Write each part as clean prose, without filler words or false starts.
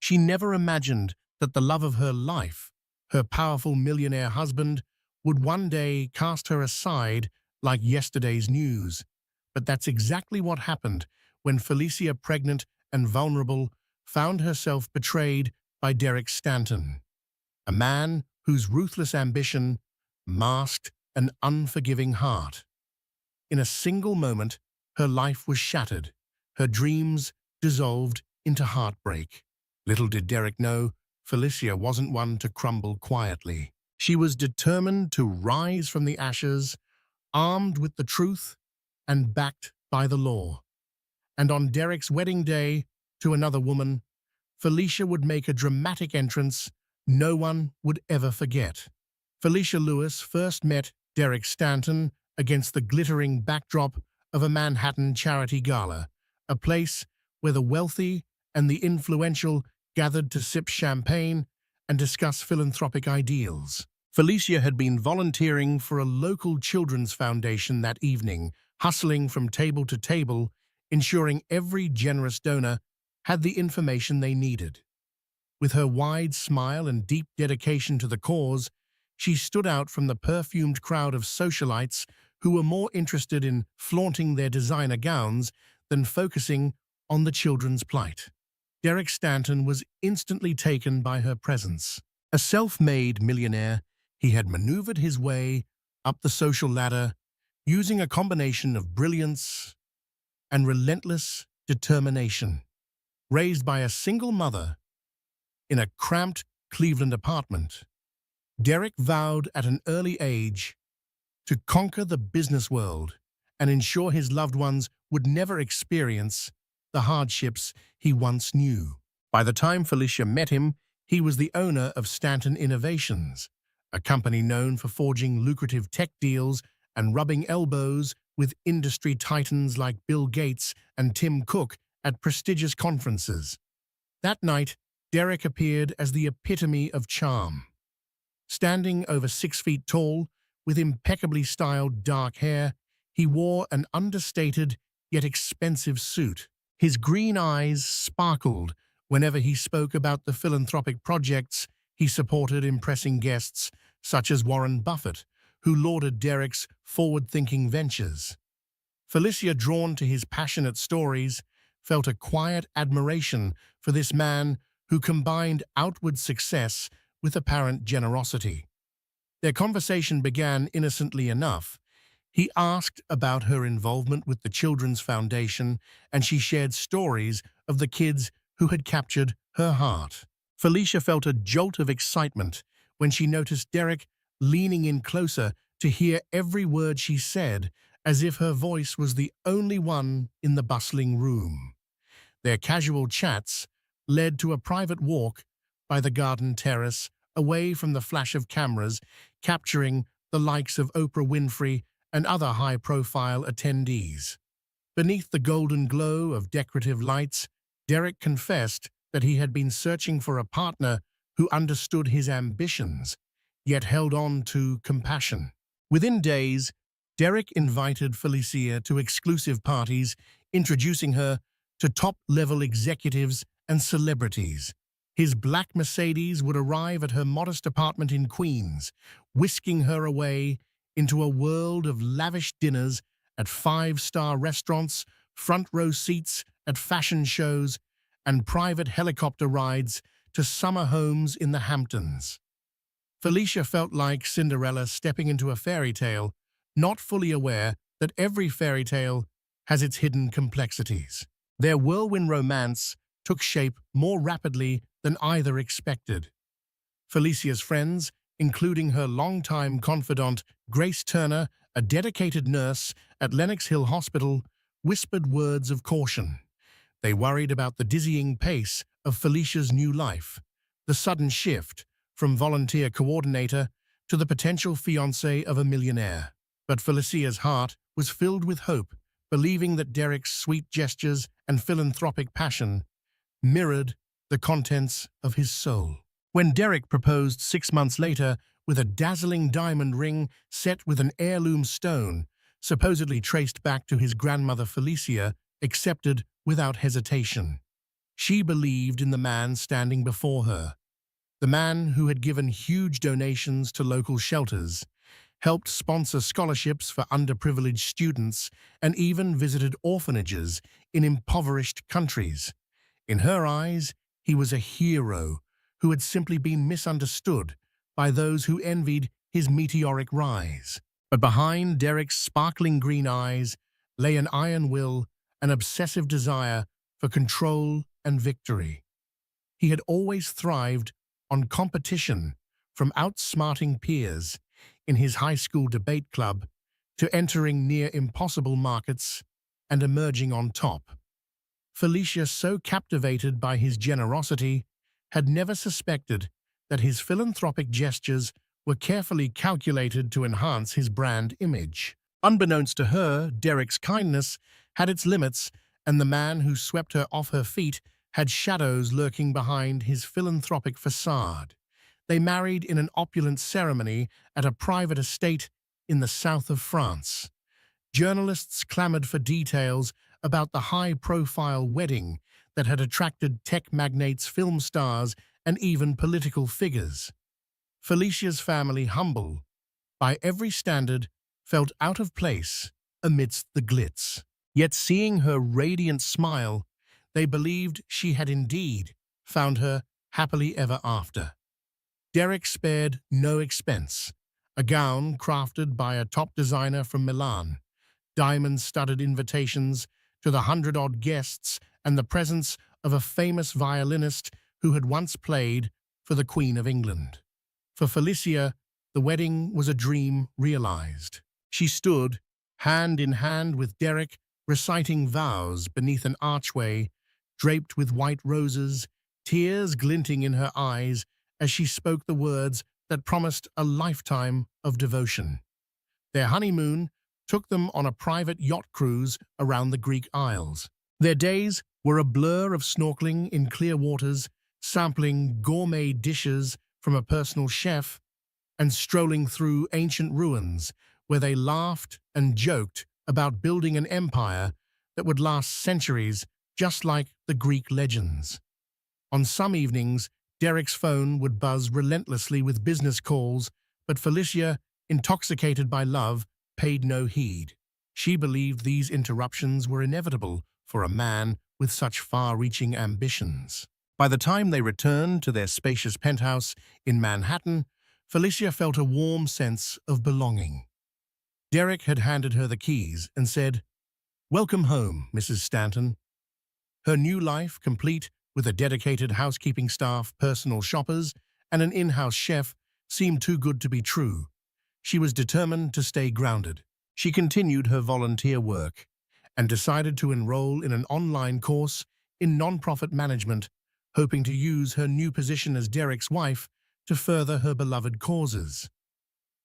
She never imagined that the love of her life, her powerful millionaire husband, would one day cast her aside like yesterday's news. But that's exactly what happened when Felicia, pregnant and vulnerable, found herself betrayed by Derek Stanton, a man whose ruthless ambition masked an unforgiving heart. In a single moment, her life was shattered, her dreams dissolved into heartbreak. Little did Derek know, Felicia wasn't one to crumble quietly. She was determined to rise from the ashes, armed with the truth and backed by the law. And on Derek's wedding day to another woman, Felicia would make a dramatic entrance no one would ever forget. Felicia Lewis first met Derek Stanton against the glittering backdrop of a Manhattan charity gala, a place where the wealthy and the influential gathered to sip champagne and discuss philanthropic ideals. Felicia had been volunteering for a local children's foundation that evening, hustling from table to table, ensuring every generous donor had the information they needed. With her wide smile and deep dedication to the cause, she stood out from the perfumed crowd of socialites who were more interested in flaunting their designer gowns than focusing on the children's plight. Derek Stanton was instantly taken by her presence. A self-made millionaire, he had maneuvered his way up the social ladder, using a combination of brilliance and relentless determination. Raised by a single mother in a cramped Cleveland apartment, Derek vowed at an early age to conquer the business world and ensure his loved ones would never experience the hardships he once knew. By the time Felicia met him, he was the owner of Stanton Innovations, a company known for forging lucrative tech deals and rubbing elbows with industry titans like Bill Gates and Tim Cook at prestigious conferences. That night, Derek appeared as the epitome of charm. Standing over 6 feet tall, with impeccably styled dark hair, he wore an understated yet expensive suit. His green eyes sparkled whenever he spoke about the philanthropic projects he supported, impressing guests such as Warren Buffett, who lauded Derek's forward-thinking ventures. Felicia, drawn to his passionate stories, felt a quiet admiration for this man who combined outward success with apparent generosity. Their conversation began innocently enough. He asked about her involvement with the Children's Foundation, and she shared stories of the kids who had captured her heart. Felicia felt a jolt of excitement when she noticed Derek leaning in closer to hear every word she said, as if her voice was the only one in the bustling room. Their casual chats led to a private walk by the garden terrace, away from the flash of cameras, capturing the likes of Oprah Winfrey and other high-profile attendees. Beneath the golden glow of decorative lights, Derek confessed that he had been searching for a partner who understood his ambitions, yet held on to compassion. Within days, Derek invited Felicia to exclusive parties, introducing her to top-level executives and celebrities. His black Mercedes would arrive at her modest apartment in Queens, whisking her away into a world of lavish dinners at five-star restaurants, front-row seats at fashion shows, and private helicopter rides to summer homes in the Hamptons. Felicia felt like Cinderella stepping into a fairy tale, not fully aware that every fairy tale has its hidden complexities. Their whirlwind romance took shape more rapidly than either expected. Felicia's friends, including her longtime confidant Grace Turner, a dedicated nurse at Lenox Hill Hospital, whispered words of caution. They worried about the dizzying pace of Felicia's new life, the sudden shift from volunteer coordinator to the potential fiancé of a millionaire. But Felicia's heart was filled with hope, believing that Derek's sweet gestures and philanthropic passion mirrored the contents of his soul. When Derek proposed 6 months later with a dazzling diamond ring set with an heirloom stone, supposedly traced back to his grandmother, Felicia accepted without hesitation. She believed in the man standing before her, the man who had given huge donations to local shelters, helped sponsor scholarships for underprivileged students, and even visited orphanages in impoverished countries. In her eyes, he was a hero who had simply been misunderstood by those who envied his meteoric rise. But behind Derek's sparkling green eyes lay an iron will, an obsessive desire for control and victory. He had always thrived on competition, from outsmarting peers in his high school debate club to entering near impossible markets and emerging on top. Felicia, so captivated by his generosity, had never suspected that his philanthropic gestures were carefully calculated to enhance his brand image. Unbeknownst to her, Derek's kindness had its limits, and the man who swept her off her feet had shadows lurking behind his philanthropic facade. They married in an opulent ceremony at a private estate in the south of France. Journalists clamored for details about the high-profile wedding that had attracted tech magnates, film stars, and even political figures. Felicia's family, humble by every standard, felt out of place amidst the glitz. Yet seeing her radiant smile, they believed she had indeed found her happily ever after. Derek spared no expense. A gown crafted by a top designer from Milan, diamond-studded invitations to the 100-odd guests, and the presence of a famous violinist who had once played for the Queen of England. For Felicia, the wedding was a dream realized. She stood, hand in hand with Derek, reciting vows beneath an archway draped with white roses, tears glinting in her eyes as she spoke the words that promised a lifetime of devotion. Their honeymoon took them on a private yacht cruise around the Greek Isles. Their days were a blur of snorkeling in clear waters, sampling gourmet dishes from a personal chef, and strolling through ancient ruins where they laughed and joked about building an empire that would last centuries, just like the Greek legends. On some evenings, Derek's phone would buzz relentlessly with business calls, but Felicia, intoxicated by love, paid no heed. She believed these interruptions were inevitable for a man with such far-reaching ambitions. By the time they returned to their spacious penthouse in Manhattan, Felicia felt a warm sense of belonging. Derek had handed her the keys and said, "Welcome home, Mrs. Stanton." Her new life, complete with a dedicated housekeeping staff, personal shoppers, and an in-house chef, seemed too good to be true. She was determined to stay grounded. She continued her volunteer work and decided to enroll in an online course in nonprofit management, hoping to use her new position as Derek's wife to further her beloved causes.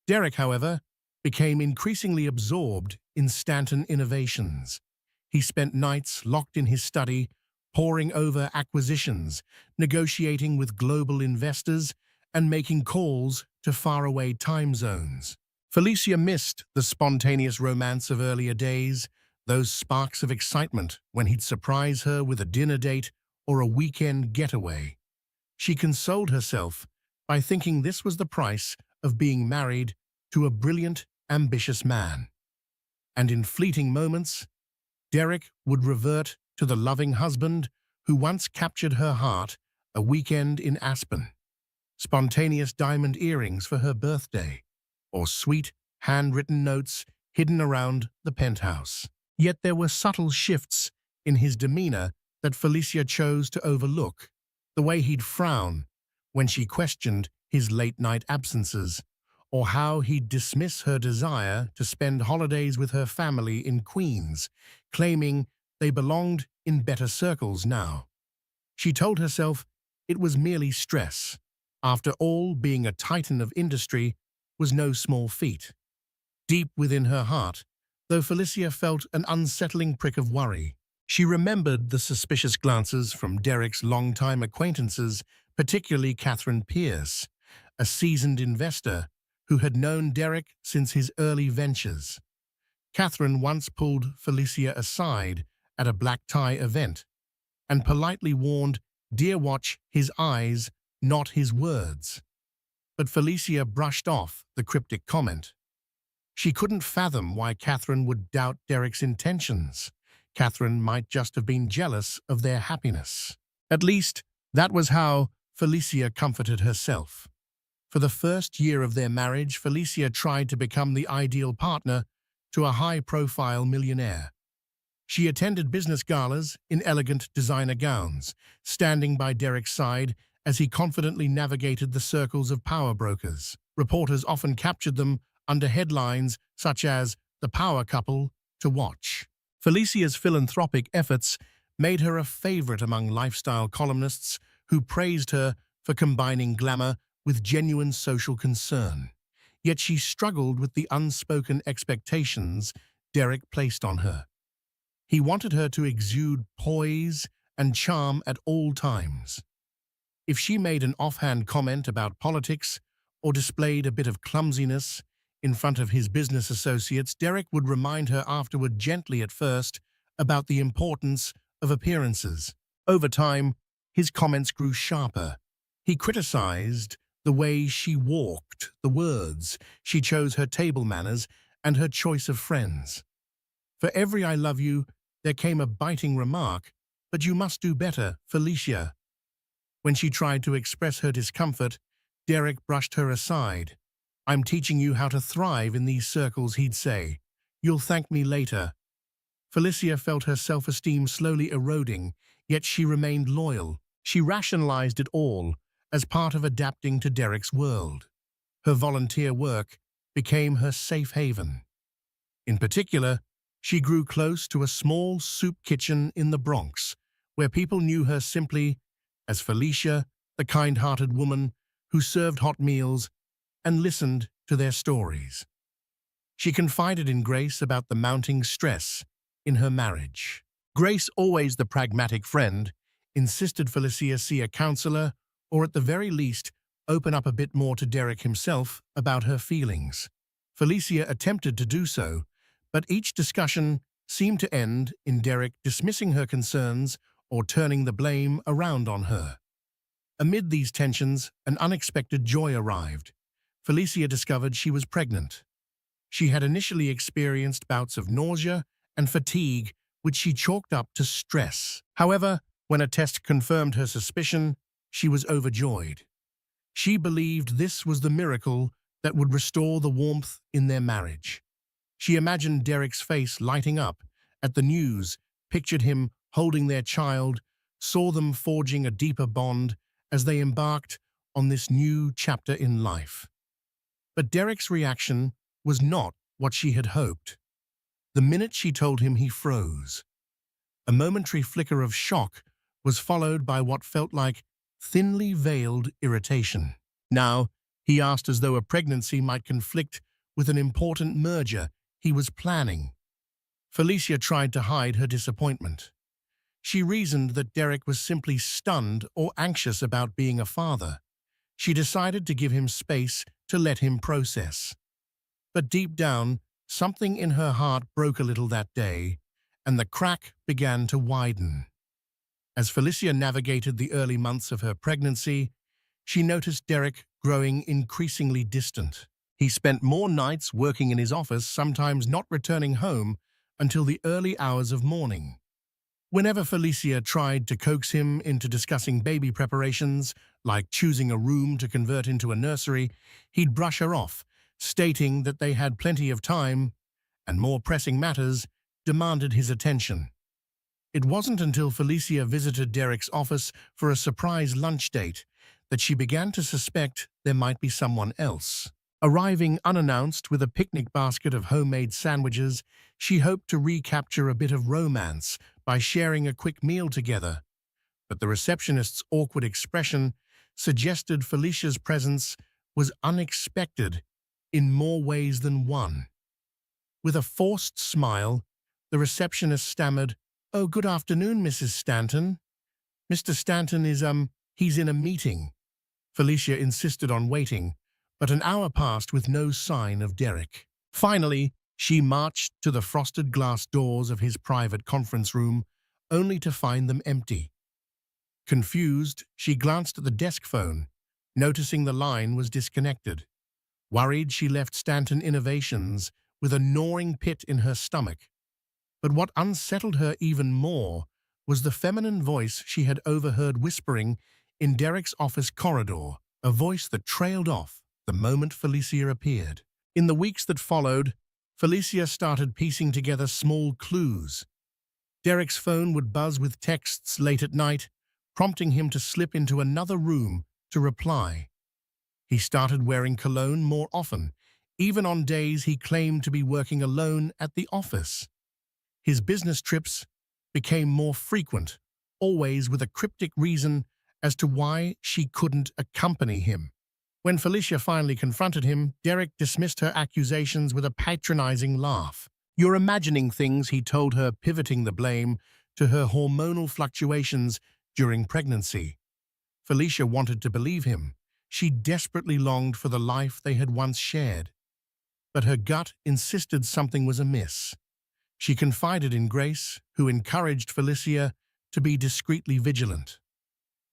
Derek, however, became increasingly absorbed in Stanton innovations. He spent nights locked in his study, poring over acquisitions, negotiating with global investors, and making calls to faraway time zones. Felicia missed the spontaneous romance of earlier days, those sparks of excitement when he'd surprise her with a dinner date or a weekend getaway. She consoled herself by thinking this was the price of being married to a brilliant, ambitious man. And in fleeting moments, Derek would revert to the loving husband who once captured her heart, a weekend in Aspen. Spontaneous diamond earrings for her birthday, or sweet, handwritten notes hidden around the penthouse. Yet there were subtle shifts in his demeanor that Felicia chose to overlook. The way he'd frown when she questioned his late-night absences, or how he'd dismiss her desire to spend holidays with her family in Queens, claiming they belonged in better circles now. She told herself it was merely stress. After all, being a titan of industry was no small feat. Deep within her heart, though, Felicia felt an unsettling prick of worry. She remembered the suspicious glances from Derek's longtime acquaintances, particularly Catherine Pierce, a seasoned investor who had known Derek since his early ventures. Catherine once pulled Felicia aside at a black tie event and politely warned, "Dear, watch his eyes, not his words." But Felicia brushed off the cryptic comment. She couldn't fathom why Catherine would doubt Derek's intentions. Catherine might just have been jealous of their happiness. At least, that was how Felicia comforted herself. For the first year of their marriage, Felicia tried to become the ideal partner to a high-profile millionaire. She attended business galas in elegant designer gowns, standing by Derek's side as he confidently navigated the circles of power brokers. Reporters often captured them under headlines such as "The Power Couple to Watch." Felicia's philanthropic efforts made her a favorite among lifestyle columnists who praised her for combining glamour with genuine social concern. Yet she struggled with the unspoken expectations Derek placed on her. He wanted her to exude poise and charm at all times. If she made an offhand comment about politics or displayed a bit of clumsiness in front of his business associates, Derek would remind her afterward, gently at first, about the importance of appearances. Over time, his comments grew sharper. He criticized the way she walked, the words she chose, her table manners, and her choice of friends. For every "I love you," there came a biting remark, "But you must do better, Felicia." When she tried to express her discomfort, Derek brushed her aside. "I'm teaching you how to thrive in these circles," he'd say. "You'll thank me later." Felicia felt her self-esteem slowly eroding, yet she remained loyal. She rationalized it all as part of adapting to Derek's world. Her volunteer work became her safe haven. In particular, she grew close to a small soup kitchen in the Bronx, where people knew her simply as Felicia, the kind-hearted woman who served hot meals and listened to their stories. She confided in Grace about the mounting stress in her marriage. Grace, always the pragmatic friend, insisted Felicia see a counselor or at the very least open up a bit more to Derek himself about her feelings. Felicia attempted to do so, but each discussion seemed to end in Derek dismissing her concerns or turning the blame around on her. Amid these tensions, an unexpected joy arrived. Felicia discovered she was pregnant. She had initially experienced bouts of nausea and fatigue, which she chalked up to stress. However, when a test confirmed her suspicion, she was overjoyed. She believed this was the miracle that would restore the warmth in their marriage. She imagined Derek's face lighting up at the news, pictured him holding their child, saw them forging a deeper bond as they embarked on this new chapter in life. But Derek's reaction was not what she had hoped. The minute she told him, he froze. A momentary flicker of shock was followed by what felt like thinly veiled irritation. Now, he asked as though a pregnancy might conflict with an important merger he was planning. Felicia tried to hide her disappointment. She reasoned that Derek was simply stunned or anxious about being a father. She decided to give him space to let him process. But deep down, something in her heart broke a little that day, and the crack began to widen. As Felicia navigated the early months of her pregnancy, she noticed Derek growing increasingly distant. He spent more nights working in his office, sometimes not returning home until the early hours of morning. Whenever Felicia tried to coax him into discussing baby preparations, like choosing a room to convert into a nursery, he'd brush her off, stating that they had plenty of time and more pressing matters demanded his attention. It wasn't until Felicia visited Derek's office for a surprise lunch date that she began to suspect there might be someone else. Arriving unannounced with a picnic basket of homemade sandwiches, she hoped to recapture a bit of romance by sharing a quick meal together. But the receptionist's awkward expression suggested Felicia's presence was unexpected in more ways than one. With a forced smile, the receptionist stammered, "Oh, good afternoon, Mrs. Stanton. Mr. Stanton is, he's in a meeting." Felicia insisted on waiting, but an hour passed with no sign of Derek. Finally, she marched to the frosted glass doors of his private conference room, only to find them empty. Confused, she glanced at the desk phone, noticing the line was disconnected. Worried, she left Stanton Innovations with a gnawing pit in her stomach. But what unsettled her even more was the feminine voice she had overheard whispering in Derek's office corridor, a voice that trailed off the moment Felicia appeared. In the weeks that followed, Felicia started piecing together small clues. Derek's phone would buzz with texts late at night, prompting him to slip into another room to reply. He started wearing cologne more often, even on days he claimed to be working alone at the office. His business trips became more frequent, always with a cryptic reason as to why she couldn't accompany him. When Felicia finally confronted him, Derek dismissed her accusations with a patronizing laugh. "You're imagining things," he told her, pivoting the blame to her hormonal fluctuations during pregnancy. Felicia wanted to believe him. She desperately longed for the life they had once shared. But her gut insisted something was amiss. She confided in Grace, who encouraged Felicia to be discreetly vigilant.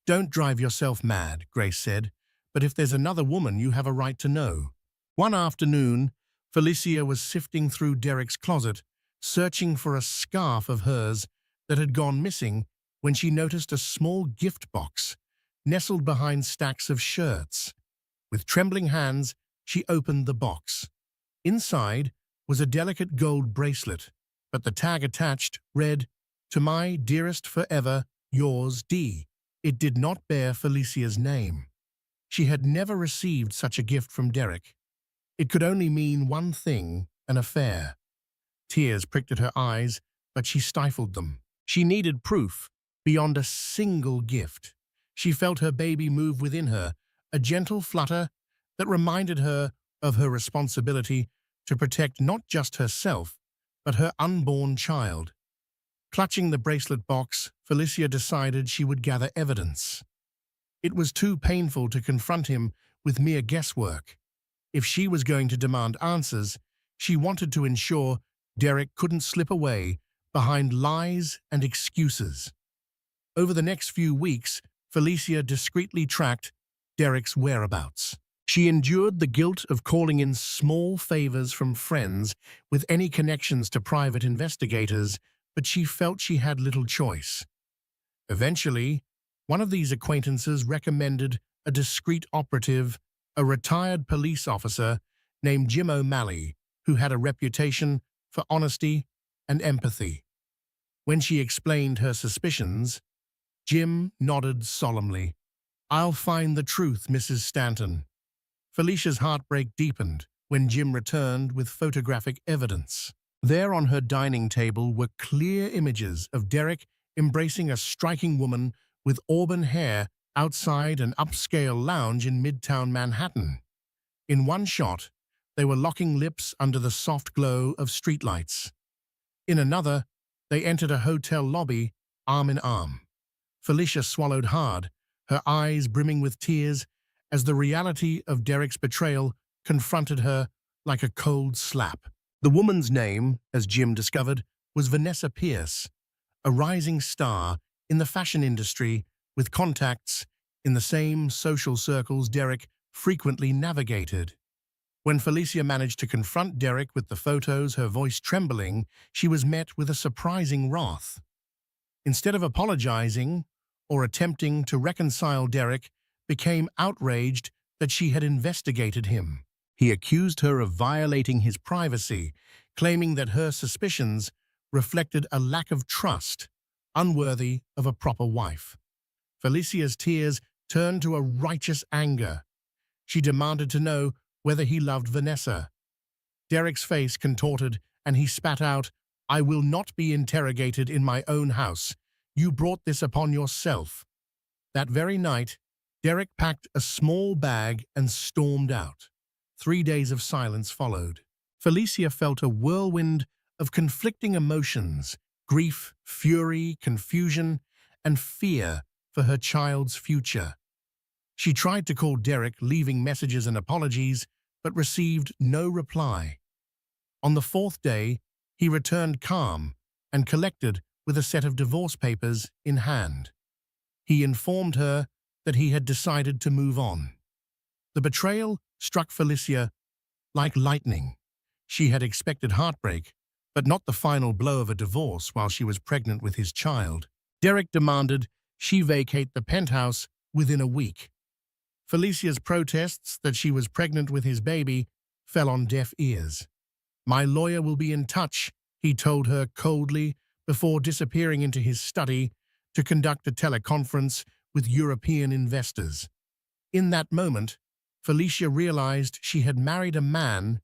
"Don't drive yourself mad," Grace said, "but if there's another woman, you have a right to know." One afternoon, Felicia was sifting through Derek's closet, searching for a scarf of hers that had gone missing when she noticed a small gift box nestled behind stacks of shirts. With trembling hands, she opened the box. Inside was a delicate gold bracelet, but the tag attached read, "To my dearest forever, yours D." It did not bear Felicia's name. She had never received such a gift from Derek. It could only mean one thing, an affair. Tears pricked at her eyes, but she stifled them. She needed proof, beyond a single gift. She felt her baby move within her, a gentle flutter that reminded her of her responsibility to protect not just herself, but her unborn child. Clutching the bracelet box, Felicia decided she would gather evidence. It was too painful to confront him with mere guesswork. If she was going to demand answers, she wanted to ensure Derek couldn't slip away behind lies and excuses. Over the next few weeks, Felicia discreetly tracked Derek's whereabouts. She endured the guilt of calling in small favors from friends with any connections to private investigators, but she felt she had little choice. Eventually, one of these acquaintances recommended a discreet operative, a retired police officer named Jim O'Malley, who had a reputation for honesty and empathy. When she explained her suspicions, Jim nodded solemnly. "I'll find the truth, Mrs. Stanton." Felicia's heartbreak deepened when Jim returned with photographic evidence. There on her dining table were clear images of Derek embracing a striking woman with auburn hair outside an upscale lounge in Midtown Manhattan. In one shot, they were locking lips under the soft glow of streetlights. In another, they entered a hotel lobby, arm in arm. Felicia swallowed hard, her eyes brimming with tears, as the reality of Derek's betrayal confronted her like a cold slap. The woman's name, as Jim discovered, was Vanessa Pierce, a rising star in the fashion industry with contacts in the same social circles Derek frequently navigated. When Felicia managed to confront Derek with the photos, her voice trembling, she was met with a surprising wrath. Instead of apologizing or attempting to reconcile, Derek became outraged that she had investigated him. He accused her of violating his privacy, claiming that her suspicions reflected a lack of trust, unworthy of a proper wife. Felicia's tears turned to a righteous anger. She demanded to know whether he loved Vanessa. Derek's face contorted, and he spat out, "I will not be interrogated in my own house. You brought this upon yourself." That very night, Derek packed a small bag and stormed out. 3 days of silence followed. Felicia felt a whirlwind of conflicting emotions: grief, fury, confusion, and fear for her child's future. She tried to call Derek, leaving messages and apologies, but received no reply. On the 4th day, he returned calm and collected with a set of divorce papers in hand. he informed her that he had decided to move on. The betrayal struck Felicia like lightning. She had expected heartbreak, but not the final blow of a divorce while she was pregnant with his child. Derek demanded she vacate the penthouse within a week. Felicia's protests that she was pregnant with his baby fell on deaf ears. "My lawyer will be in touch," he told her coldly before disappearing into his study to conduct a teleconference with European investors. In that moment, Felicia realized she had married a man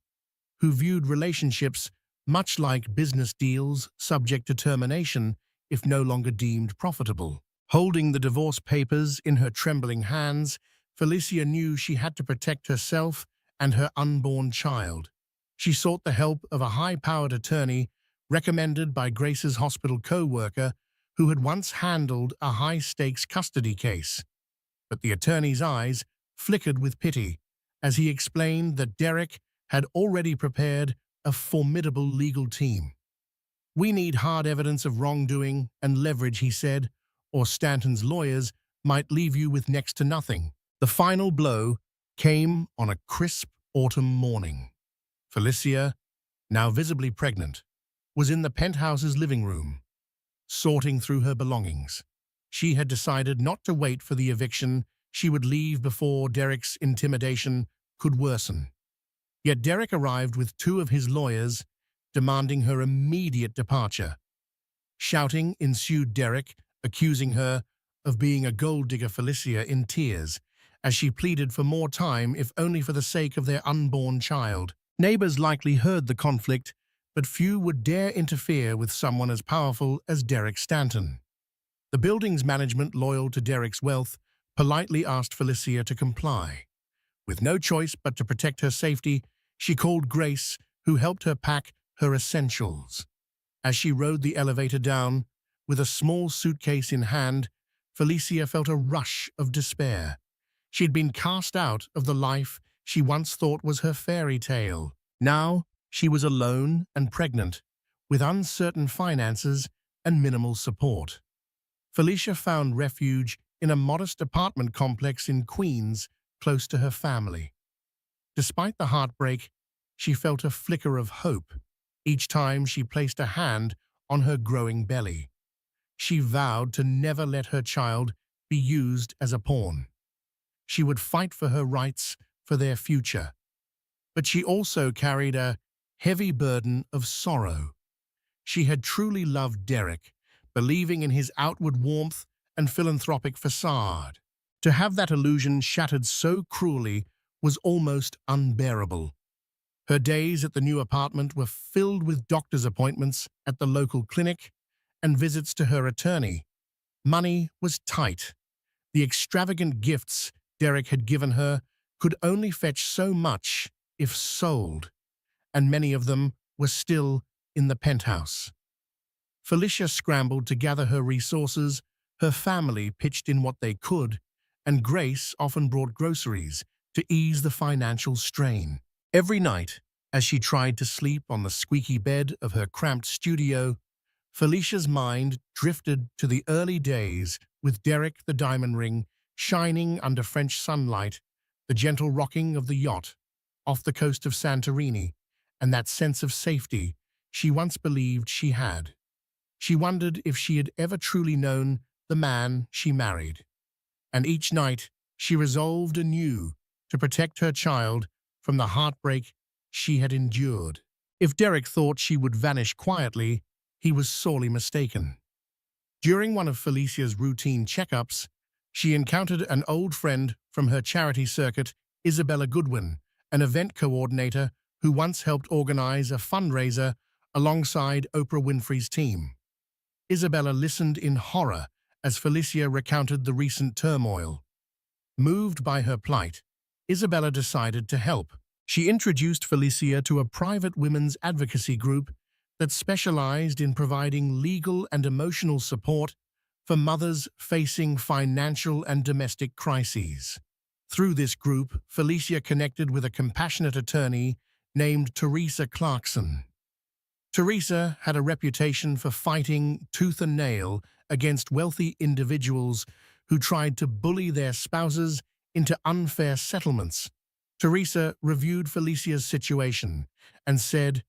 who viewed relationships much like business deals subject to termination if no longer deemed profitable. Holding the divorce papers in her trembling hands, Felicia knew she had to protect herself and her unborn child. She sought the help of a high-powered attorney recommended by Grace's hospital co-worker who had once handled a high-stakes custody case. But the attorney's eyes flickered with pity as he explained that Derek had already prepared a formidable legal team. "We need hard evidence of wrongdoing and leverage," he said, "or Stanton's lawyers might leave you with next to nothing." The final blow came on a crisp autumn morning. Felicia, now visibly pregnant, was in the penthouse's living room, sorting through her belongings. She had decided not to wait for the eviction. She would leave before Derek's intimidation could worsen. Yet Derek arrived with two of his lawyers, demanding her immediate departure. Shouting ensued, Derek accusing her of being a gold digger, Felicia in tears, as she pleaded for more time if only for the sake of their unborn child. Neighbors likely heard the conflict, but few would dare interfere with someone as powerful as Derek Stanton. The building's management, loyal to Derek's wealth, politely asked Felicia to comply. With no choice but to protect her safety, she called Grace, who helped her pack her essentials. As she rode the elevator down, with a small suitcase in hand, Felicia felt a rush of despair. She had been cast out of the life she once thought was her fairy tale. Now she was alone and pregnant, with uncertain finances and minimal support. Felicia found refuge in a modest apartment complex in Queens, close to her family. Despite the heartbreak, she felt a flicker of hope each time she placed a hand on her growing belly. She vowed to never let her child be used as a pawn. She would fight for her rights, for their future. But she also carried a heavy burden of sorrow. She had truly loved Derek, believing in his outward warmth and philanthropic facade. To have that illusion shattered so cruelly was almost unbearable. Her days at the new apartment were filled with doctor's appointments at the local clinic and visits to her attorney. Money was tight. The extravagant gifts Derek had given her could only fetch so much if sold, and many of them were still in the penthouse. Felicia scrambled to gather her resources. Her family pitched in what they could, and Grace often brought groceries to ease the financial strain. Every night, as she tried to sleep on the squeaky bed of her cramped studio, Felicia's mind drifted to the early days with Derek the diamond ring shining under French sunlight, the gentle rocking of the yacht off the coast of Santorini, and that sense of safety she once believed she had. She wondered if she had ever truly known the man she married. And each night she resolved anew to protect her child from the heartbreak she had endured. If Derek thought she would vanish quietly, he was sorely mistaken. During one of Felicia's routine checkups, she encountered an old friend from her charity circuit, Isabella Goodwin, an event coordinator who once helped organize a fundraiser alongside Oprah Winfrey's team. Isabella listened in horror as Felicia recounted the recent turmoil. Moved by her plight, Isabella decided to help. She introduced Felicia to a private women's advocacy group that specialized in providing legal and emotional support for mothers facing financial and domestic crises. Through this group, Felicia connected with a compassionate attorney named Teresa Clarkson. Teresa had a reputation for fighting tooth and nail against wealthy individuals who tried to bully their spouses into unfair settlements. Teresa reviewed Felicia's situation and said,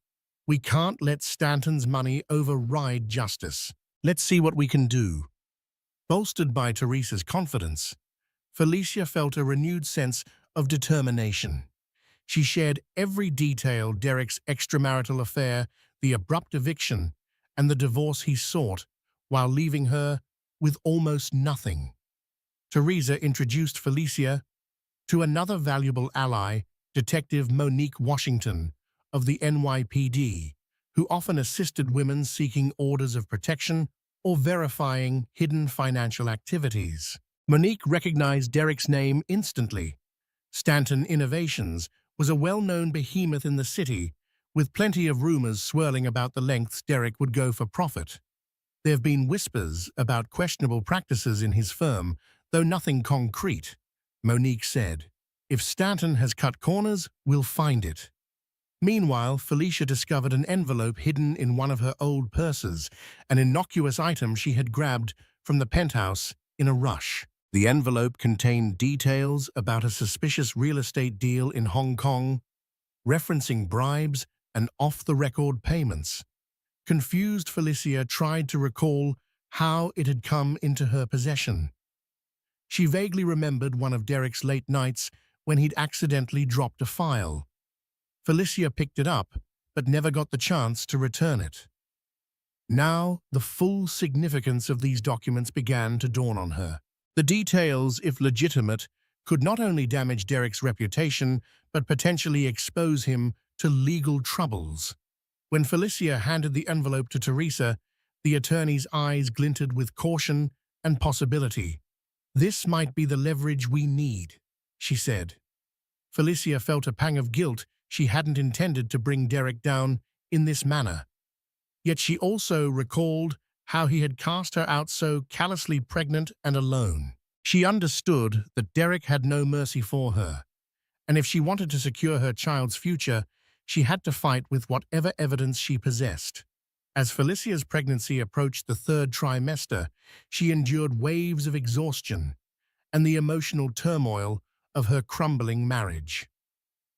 "We can't let Stanton's money override justice. Let's see what we can do." Bolstered by Teresa's confidence, Felicia felt a renewed sense of determination. She shared every detail: Derek's extramarital affair, the abrupt eviction, and the divorce he sought, while leaving her with almost nothing. Teresa introduced Felicia to another valuable ally, Detective Monique Washington of the NYPD, who often assisted women seeking orders of protection or verifying hidden financial activities. Monique recognized Derek's name instantly. Stanton Innovations was a well-known behemoth in the city, with plenty of rumors swirling about the lengths Derek would go for profit. There have been whispers about questionable practices in his firm, though nothing concrete. Monique said, "If Stanton has cut corners, we'll find it." Meanwhile, Felicia discovered an envelope hidden in one of her old purses, an innocuous item she had grabbed from the penthouse in a rush. The envelope contained details about a suspicious real estate deal in Hong Kong, referencing bribes and off-the-record payments. Confused, Felicia tried to recall how it had come into her possession. She vaguely remembered one of Derek's late nights when he'd accidentally dropped a file. Felicia picked it up, but never got the chance to return it. Now, the full significance of these documents began to dawn on her. The details, if legitimate, could not only damage Derek's reputation, but potentially expose him to legal troubles. When Felicia handed the envelope to Teresa, the attorney's eyes glinted with caution and possibility. "This might be the leverage we need," she said. Felicia felt a pang of guilt. She hadn't intended to bring Derek down in this manner. Yet she also recalled how he had cast her out so callously, pregnant and alone. She understood that Derek had no mercy for her, and if she wanted to secure her child's future, she had to fight with whatever evidence she possessed. As Felicia's pregnancy approached the third trimester, she endured waves of exhaustion and the emotional turmoil of her crumbling marriage.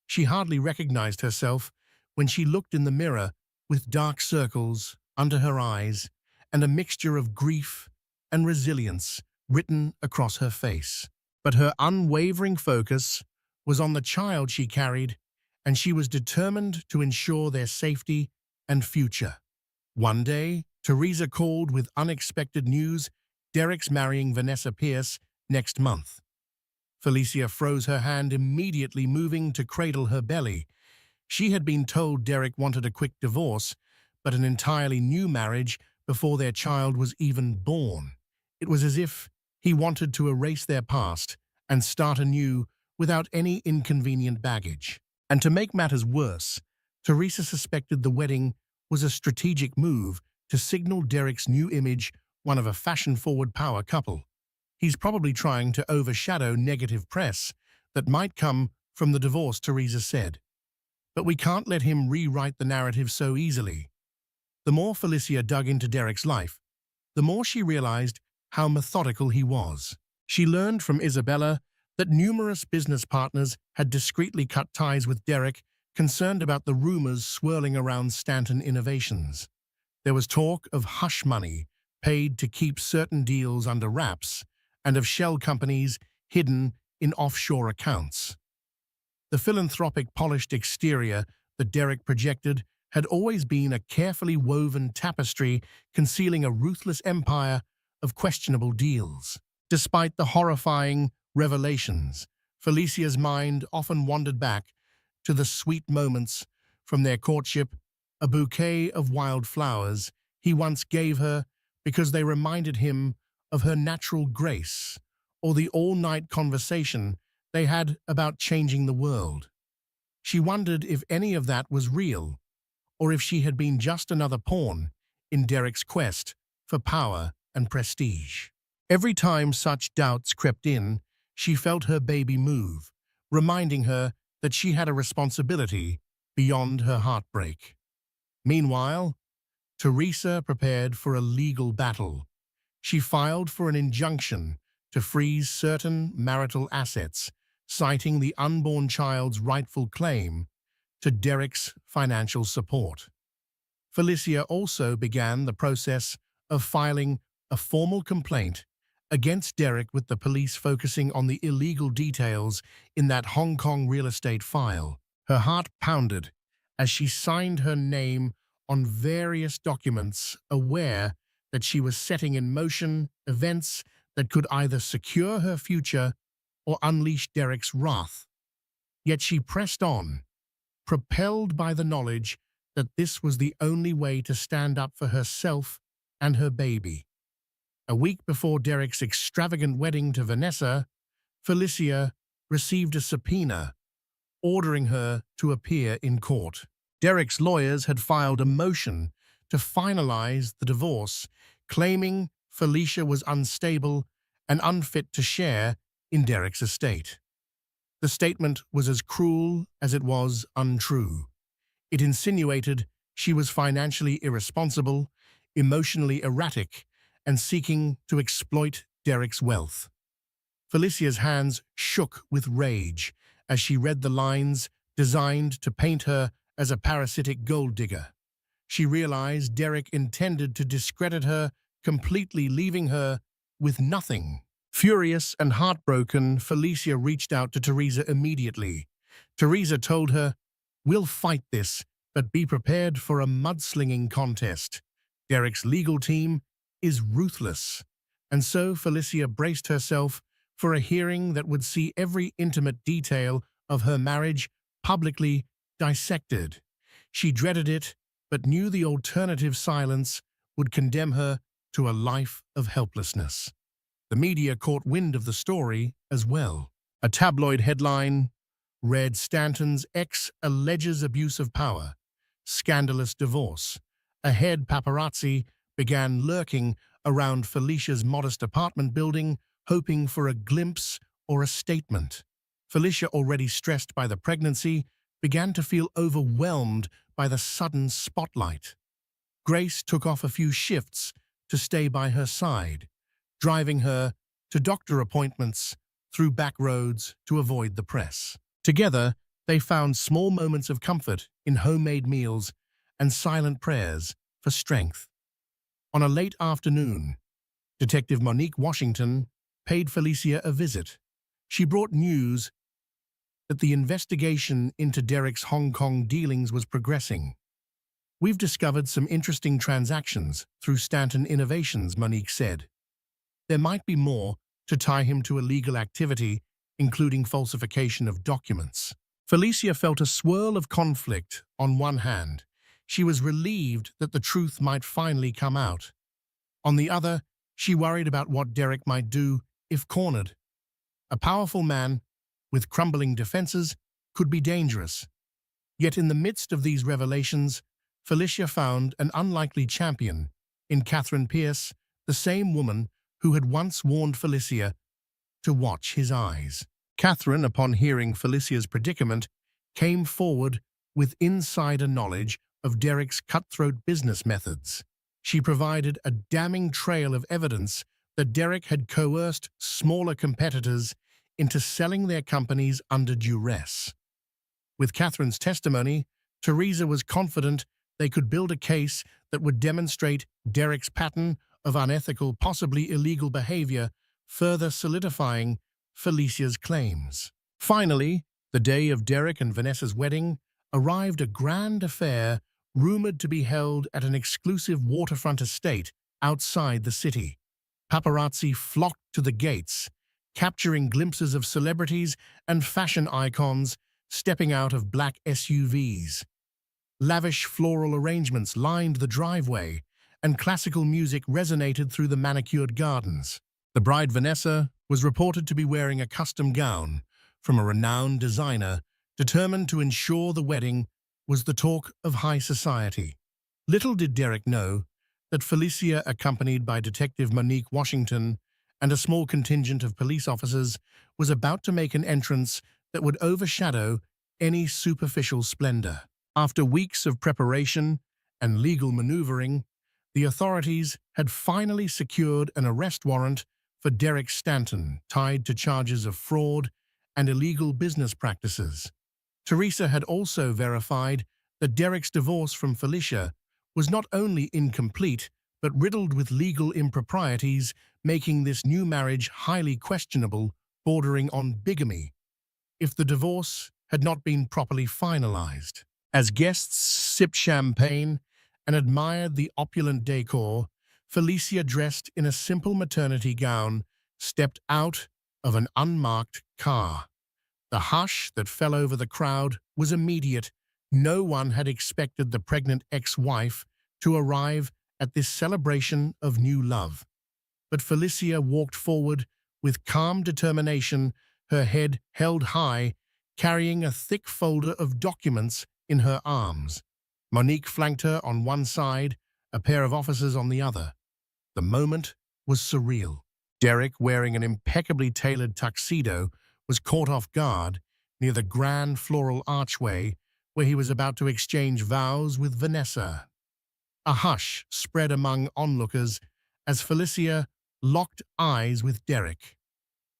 She hardly recognized herself when she looked in the mirror, with dark circles under her eyes and a mixture of grief and resilience written across her face. But her unwavering focus was on the child she carried, and she was determined to ensure their safety and future. One day, Teresa called with unexpected news: Derek's marrying Vanessa Pierce next month. Felicia froze her hand, immediately moving to cradle her belly. She had been told Derek wanted a quick divorce, but an entirely new marriage before their child was even born. It was as if he wanted to erase their past and start anew without any inconvenient baggage. And to make matters worse, Teresa suspected the wedding was a strategic move to signal Derek's new image, one of a fashion-forward power couple. He's probably trying to overshadow negative press that might come from the divorce, Teresa said. But we can't let him rewrite the narrative so easily. The more Felicia dug into Derek's life, the more she realized how methodical he was. She learned from Isabella that numerous business partners had discreetly cut ties with Derek, concerned about the rumors swirling around Stanton Innovations. There was talk of hush money paid to keep certain deals under wraps, and of shell companies hidden in offshore accounts. The philanthropic, polished exterior that Derek projected had always been a carefully woven tapestry concealing a ruthless empire of questionable deals. Despite the horrifying revelations, Felicia's mind often wandered back to the sweet moments from their courtship, a bouquet of wild flowers he once gave her because they reminded him of her natural grace, or the all-night conversation they had about changing the world. She wondered if any of that was real, or if she had been just another pawn in Derek's quest for power and prestige. Every time such doubts crept in, she felt her baby move, reminding her that she had a responsibility beyond her heartbreak. Meanwhile, Teresa prepared for a legal battle. She filed for an injunction to freeze certain marital assets, citing the unborn child's rightful claim to Derek's financial support. Felicia also began the process of filing a formal complaint against Derek, with the police focusing on the illegal details in that Hong Kong real estate file. Her heart pounded as she signed her name on various documents, aware that she was setting in motion events that could either secure her future or unleash Derek's wrath. Yet she pressed on, propelled by the knowledge that this was the only way to stand up for herself and her baby. A week before Derek's extravagant wedding to Vanessa, Felicia received a subpoena ordering her to appear in court. Derek's lawyers had filed a motion to finalize the divorce, claiming Felicia was unstable and unfit to share in Derek's estate. The statement was as cruel as it was untrue. It insinuated she was financially irresponsible, emotionally erratic, and seeking to exploit Derek's wealth. Felicia's hands shook with rage as she read the lines designed to paint her as a parasitic gold digger. She realized Derek intended to discredit her, completely leaving her with nothing. Furious and heartbroken, Felicia reached out to Teresa immediately. Teresa told her, "We'll fight this, but be prepared for a mudslinging contest. Derek's legal team is ruthless." And so Felicia braced herself for a hearing that would see every intimate detail of her marriage publicly dissected. She dreaded it, but knew the alternative silence would condemn her to a life of helplessness. The media caught wind of the story as well. A tabloid headline read, "Stanton's ex alleges abuse of power. Scandalous divorce." A head paparazzi began lurking around Felicia's modest apartment building, hoping for a glimpse or a statement. Felicia, already stressed by the pregnancy, began to feel overwhelmed by the sudden spotlight. Grace took off a few shifts to stay by her side, driving her to doctor appointments through back roads to avoid the press. Together, they found small moments of comfort in homemade meals and silent prayers for strength. On a late afternoon, Detective Monique Washington paid Felicia a visit. She brought news that the investigation into Derek's Hong Kong dealings was progressing. "We've discovered some interesting transactions through Stanton Innovations," Monique said. "There might be more to tie him to illegal activity, including falsification of documents." Felicia felt a swirl of conflict. On one hand, she was relieved that the truth might finally come out. On the other, she worried about what Derek might do if cornered. A powerful man with crumbling defenses could be dangerous. Yet in the midst of these revelations, Felicia found an unlikely champion in Catherine Pierce, the same woman who had once warned Felicia to watch his eyes. Catherine, upon hearing Felicia's predicament, came forward with insider knowledge of Derek's cutthroat business methods. She provided a damning trail of evidence that Derek had coerced smaller competitors into selling their companies under duress. With Catherine's testimony, Teresa was confident they could build a case that would demonstrate Derek's pattern of unethical, possibly illegal behavior, further solidifying Felicia's claims. Finally, the day of Derek and Vanessa's wedding arrived, a grand affair rumored to be held at an exclusive waterfront estate outside the city. Paparazzi flocked to the gates, capturing glimpses of celebrities and fashion icons stepping out of black SUVs. Lavish floral arrangements lined the driveway, and classical music resonated through the manicured gardens. The bride, Vanessa, was reported to be wearing a custom gown from a renowned designer, determined to ensure the wedding was the talk of high society. Little did Derek know that Felicia, accompanied by Detective Monique Washington and a small contingent of police officers, was about to make an entrance that would overshadow any superficial splendor. After weeks of preparation and legal maneuvering, the authorities had finally secured an arrest warrant for Derek Stanton, tied to charges of fraud and illegal business practices. Teresa had also verified that Derek's divorce from Felicia was not only incomplete, but riddled with legal improprieties, making this new marriage highly questionable, bordering on bigamy, if the divorce had not been properly finalized. As guests sipped champagne and admired the opulent decor, Felicia, dressed in a simple maternity gown, stepped out of an unmarked car. The hush that fell over the crowd was immediate. No one had expected the pregnant ex-wife to arrive at this celebration of new love. But Felicia walked forward with calm determination, her head held high, carrying a thick folder of documents in her arms. Monique flanked her on one side, a pair of officers on the other. The moment was surreal. Derek, wearing an impeccably tailored tuxedo, was caught off guard near the grand floral archway where he was about to exchange vows with Vanessa. A hush spread among onlookers as Felicia locked eyes with Derek.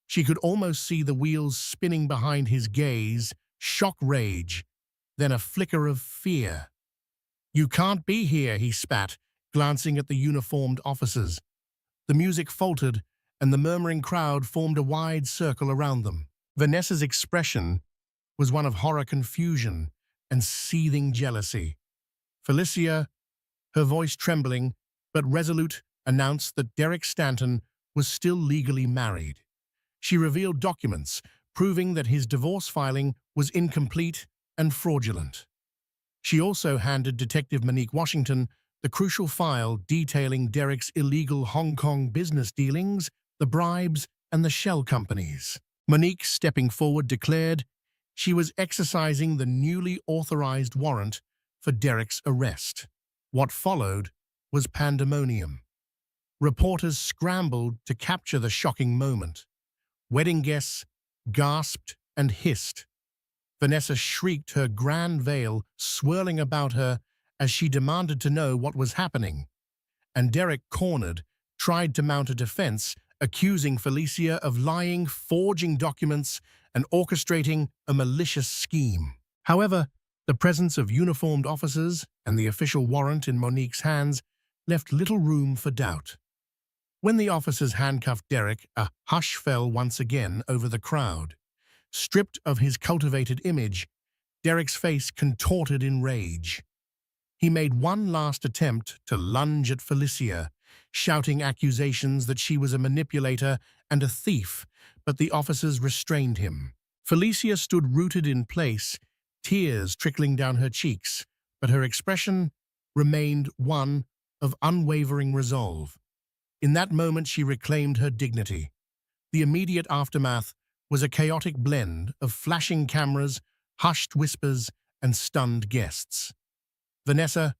She could almost see the wheels spinning behind his gaze, shock rage, then a flicker of fear. "You can't be here," he spat, glancing at the uniformed officers. The music faltered, and the murmuring crowd formed a wide circle around them. Vanessa's expression was one of horror, confusion, and seething jealousy. Felicia, her voice trembling but resolute, announced that Derek Stanton was still legally married. She revealed documents proving that his divorce filing was incomplete and fraudulent. She also handed Detective Monique Washington the crucial file detailing Derek's illegal Hong Kong business dealings, the bribes, and the shell companies. Monique, stepping forward, declared she was exercising the newly authorized warrant for Derek's arrest. What followed was pandemonium. Reporters scrambled to capture the shocking moment. Wedding guests gasped and hissed. Vanessa shrieked, her grand veil swirling about her as she demanded to know what was happening. And Derek, cornered, tried to mount a defense, accusing Felicia of lying, forging documents, and orchestrating a malicious scheme. However, the presence of uniformed officers and the official warrant in Monique's hands left little room for doubt. When the officers handcuffed Derek, a hush fell once again over the crowd. Stripped of his cultivated image, Derek's face contorted in rage. He made one last attempt to lunge at Felicia, shouting accusations that she was a manipulator and a thief, but the officers restrained him. Felicia stood rooted in place, tears trickling down her cheeks, but her expression remained one of unwavering resolve. In that moment, she reclaimed her dignity. The immediate aftermath was a chaotic blend of flashing cameras, hushed whispers, and stunned guests. Vanessa,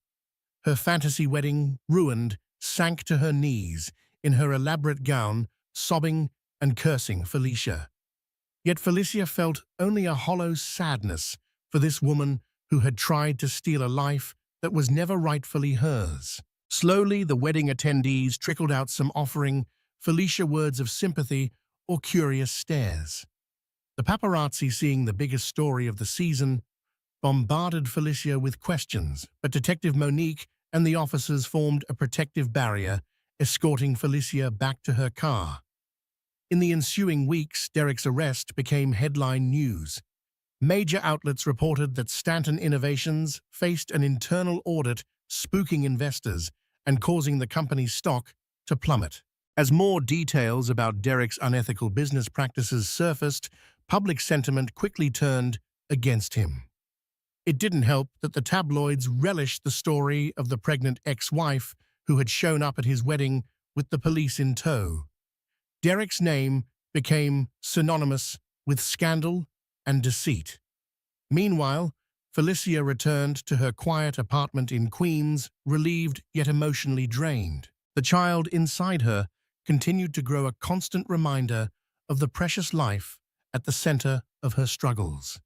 her fantasy wedding ruined, sank to her knees in her elaborate gown, sobbing and cursing Felicia. Yet Felicia felt only a hollow sadness for this woman who had tried to steal a life that was never rightfully hers. Slowly, the wedding attendees trickled out, some offering Felicia words of sympathy or curious stares. The paparazzi, seeing the biggest story of the season, bombarded Felicia with questions, but Detective Monique and the officers formed a protective barrier, escorting Felicia back to her car. In the ensuing weeks, Derek's arrest became headline news. Major outlets reported that Stanton Innovations faced an internal audit, spooking investors and causing the company's stock to plummet. As more details about Derek's unethical business practices surfaced, public sentiment quickly turned against him. It didn't help that the tabloids relished the story of the pregnant ex-wife who had shown up at his wedding with the police in tow. Derek's name became synonymous with scandal and deceit. Meanwhile, Felicia returned to her quiet apartment in Queens, relieved yet emotionally drained. The child inside her continued to grow, a constant reminder of the precious life at the center of her struggles.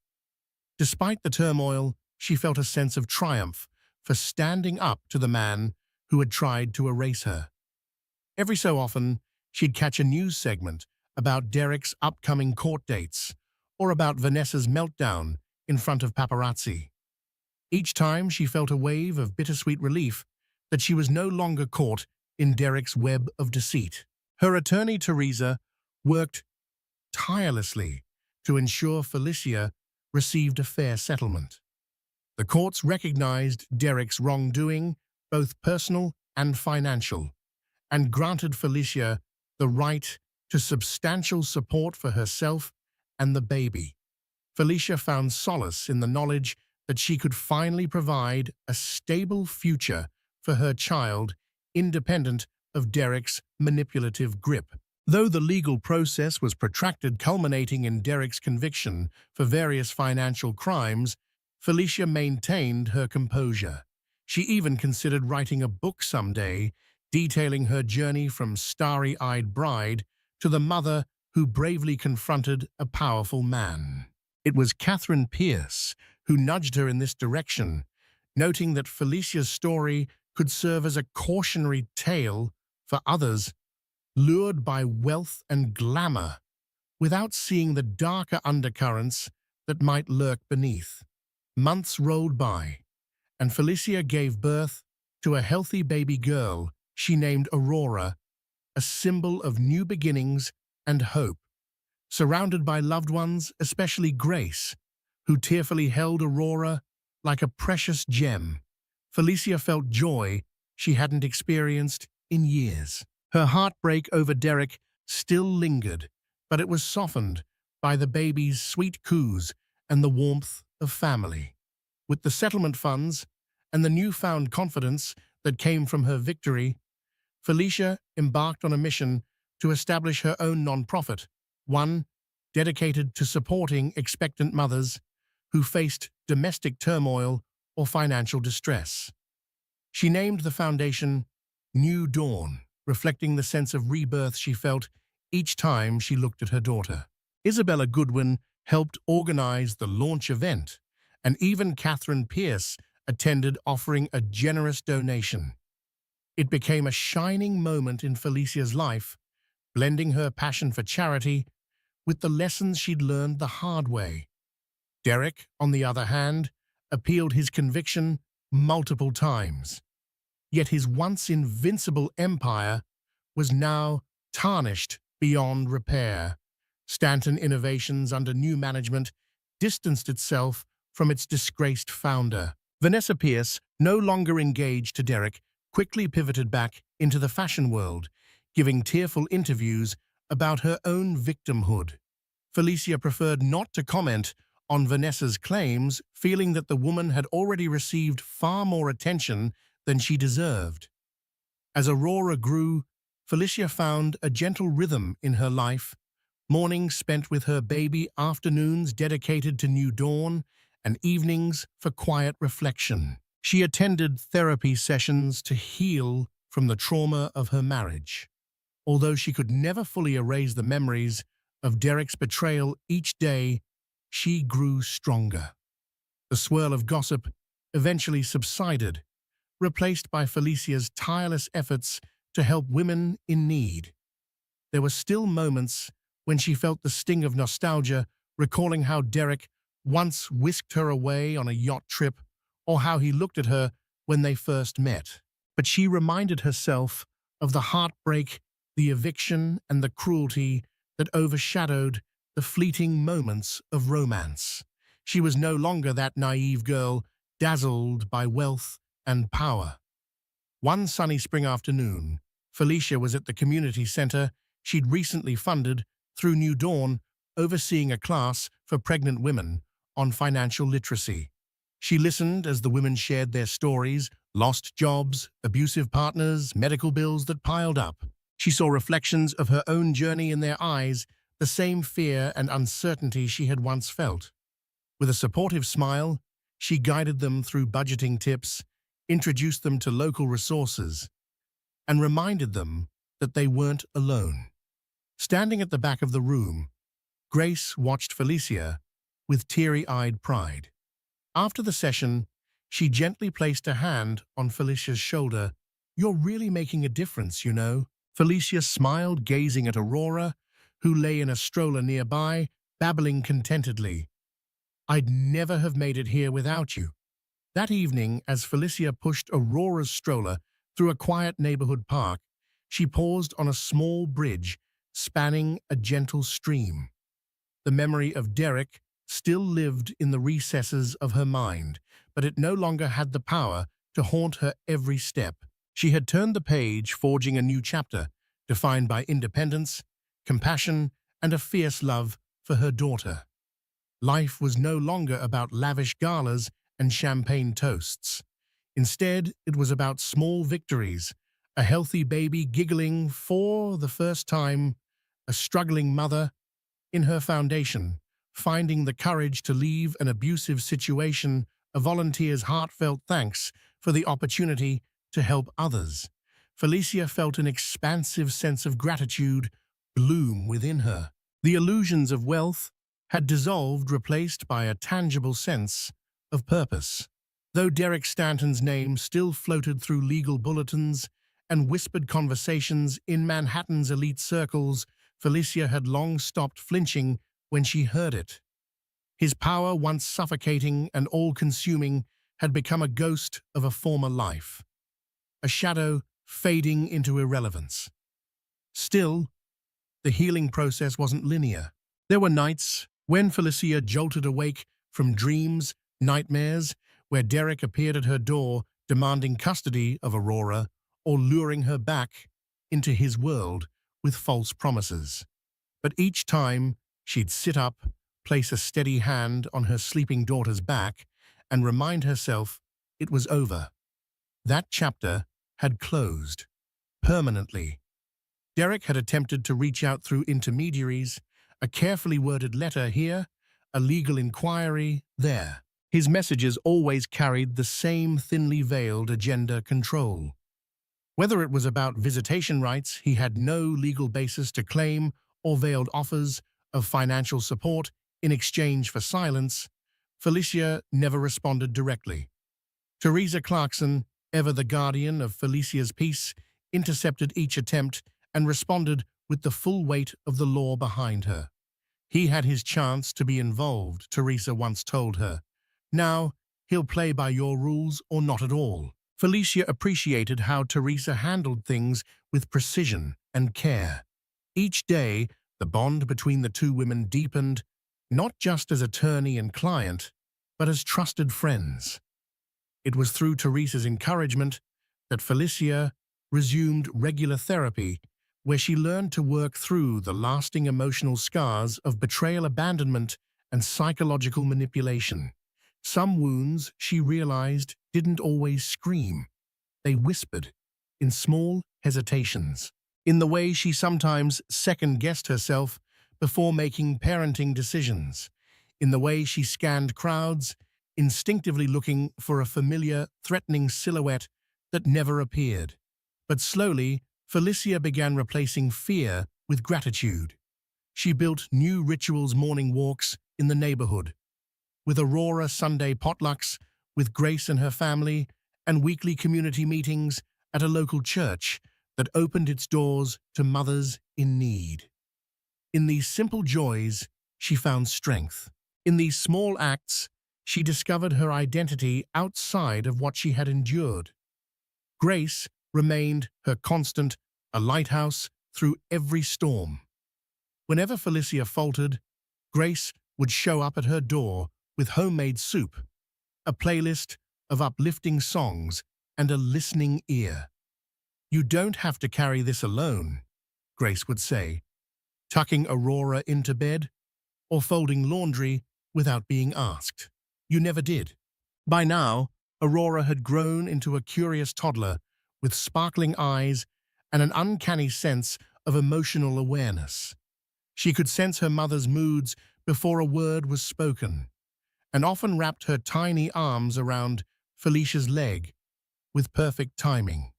Despite the turmoil, she felt a sense of triumph for standing up to the man who had tried to erase her. Every so often, She'd catch a news segment about Derek's upcoming court dates or about Vanessa's meltdown in front of paparazzi. Each time she felt a wave of bittersweet relief that she was no longer caught in Derek's web of deceit. Her attorney, Teresa, worked tirelessly to ensure Felicia received a fair settlement. The courts recognized Derek's wrongdoing, both personal and financial, and granted Felicia the right to substantial support for herself and the baby. Felicia found solace in the knowledge that she could finally provide a stable future for her child, independent of Derek's manipulative grip. Though the legal process was protracted, culminating in Derek's conviction for various financial crimes, Felicia maintained her composure. She even considered writing a book someday, detailing her journey from starry-eyed bride to the mother who bravely confronted a powerful man. It was Catherine Pierce who nudged her in this direction, noting that Felicia's story could serve as a cautionary tale for others lured by wealth and glamour without seeing the darker undercurrents that might lurk beneath. Months rolled by, and Felicia gave birth to a healthy baby girl she named Aurora, a symbol of new beginnings and hope. Surrounded by loved ones, especially Grace, who tearfully held Aurora like a precious gem, Felicia felt joy she hadn't experienced in years. Her heartbreak over Derek still lingered, but it was softened by the baby's sweet coos and the warmth of family. With the settlement funds and the newfound confidence that came from her victory, Felicia embarked on a mission to establish her own nonprofit, one dedicated to supporting expectant mothers who faced domestic turmoil or financial distress. She named the foundation New Dawn, reflecting the sense of rebirth she felt each time she looked at her daughter. Isabella Goodwin helped organize the launch event, and even Catherine Pierce attended, offering a generous donation. It became a shining moment in Felicia's life, blending her passion for charity with the lessons she'd learned the hard way. Derek, on the other hand, appealed his conviction multiple times. Yet his once invincible empire was now tarnished beyond repair. Stanton Innovations, under new management, distanced itself from its disgraced founder. Vanessa Pierce, no longer engaged to Derek, quickly pivoted back into the fashion world, giving tearful interviews about her own victimhood. Felicia preferred not to comment on Vanessa's claims, feeling that the woman had already received far more attention than she deserved. As Aurora grew, Felicia found a gentle rhythm in her life, mornings spent with her baby, afternoons dedicated to New Dawn, and evenings for quiet reflection. She attended therapy sessions to heal from the trauma of her marriage. Although she could never fully erase the memories of Derek's betrayal, each day she grew stronger. The swirl of gossip eventually subsided, replaced by Felicia's tireless efforts to help women in need. There were still moments when she felt the sting of nostalgia, recalling how Derek once whisked her away on a yacht trip, or how he looked at her when they first met. But she reminded herself of the heartbreak, the eviction, and the cruelty that overshadowed the fleeting moments of romance. She was no longer that naive girl, dazzled by wealth and power. One sunny spring afternoon, Felicia was at the community center she'd recently funded through New Dawn, overseeing a class for pregnant women on financial literacy. She listened as the women shared their stories, lost jobs, abusive partners, medical bills that piled up. She saw reflections of her own journey in their eyes, the same fear and uncertainty she had once felt. With a supportive smile, she guided them through budgeting tips, introduced them to local resources, and reminded them that they weren't alone. Standing at the back of the room, Grace watched Felicia with teary-eyed pride. After the session, she gently placed a hand on Felicia's shoulder. "You're really making a difference, you know." Felicia smiled, gazing at Aurora, who lay in a stroller nearby, babbling contentedly. "I'd never have made it here without you." That evening, as Felicia pushed Aurora's stroller through a quiet neighborhood park, she paused on a small bridge spanning a gentle stream. The memory of Derek still lived in the recesses of her mind, but it no longer had the power to haunt her every step. She had turned the page, forging a new chapter, defined by independence, compassion, and a fierce love for her daughter. Life was no longer about lavish galas and champagne toasts. Instead, it was about small victories, a healthy baby giggling for the first time, a struggling mother in her foundation, finding the courage to leave an abusive situation, a volunteer's heartfelt thanks for the opportunity to help others. Felicia felt an expansive sense of gratitude bloom within her. The illusions of wealth had dissolved, replaced by a tangible sense of purpose. Though Derek Stanton's name still floated through legal bulletins and whispered conversations in Manhattan's elite circles, Felicia had long stopped flinching when she heard it. His power, once suffocating and all-consuming, had become a ghost of a former life, a shadow fading into irrelevance. Still, the healing process wasn't linear. There were nights when Felicia jolted awake from dreams, nightmares, where Derek appeared at her door demanding custody of Aurora or luring her back into his world with false promises. But each time, she'd sit up, place a steady hand on her sleeping daughter's back, and remind herself it was over. That chapter had closed, permanently. Derek had attempted to reach out through intermediaries, a carefully worded letter here, a legal inquiry there. His messages always carried the same thinly veiled agenda: control. Whether it was about visitation rights he had no legal basis to claim, or veiled offers of financial support in exchange for silence, Felicia never responded directly. Teresa Clarkson, ever the guardian of Felicia's peace, intercepted each attempt and responded with the full weight of the law behind her. He had his chance to be involved, Teresa once told her. Now, he'll play by your rules or not at all. Felicia appreciated how Teresa handled things with precision and care. Each day, the bond between the two women deepened, not just as attorney and client, but as trusted friends. It was through Teresa's encouragement that Felicia resumed regular therapy, where she learned to work through the lasting emotional scars of betrayal, abandonment, and psychological manipulation. Some wounds, she realized, didn't always scream. They whispered, in small hesitations, in the way she sometimes second-guessed herself before making parenting decisions, in the way she scanned crowds, instinctively looking for a familiar, threatening silhouette that never appeared. But slowly, Felicia began replacing fear with gratitude. She built new rituals: morning walks in the neighborhood, with Aurora Sunday potlucks with Grace and her family, and weekly community meetings at a local church that opened its doors to mothers in need. In these simple joys, she found strength. In these small acts, she discovered her identity outside of what she had endured. Grace remained her constant, a lighthouse through every storm. Whenever Felicia faltered, Grace would show up at her door with homemade soup, a playlist of uplifting songs, and a listening ear. "You don't have to carry this alone," Grace would say, tucking Aurora into bed or folding laundry without being asked. You never did. By now, Aurora had grown into a curious toddler with sparkling eyes and an uncanny sense of emotional awareness. She could sense her mother's moods before a word was spoken, and often wrapped her tiny arms around Felicia's leg with perfect timing.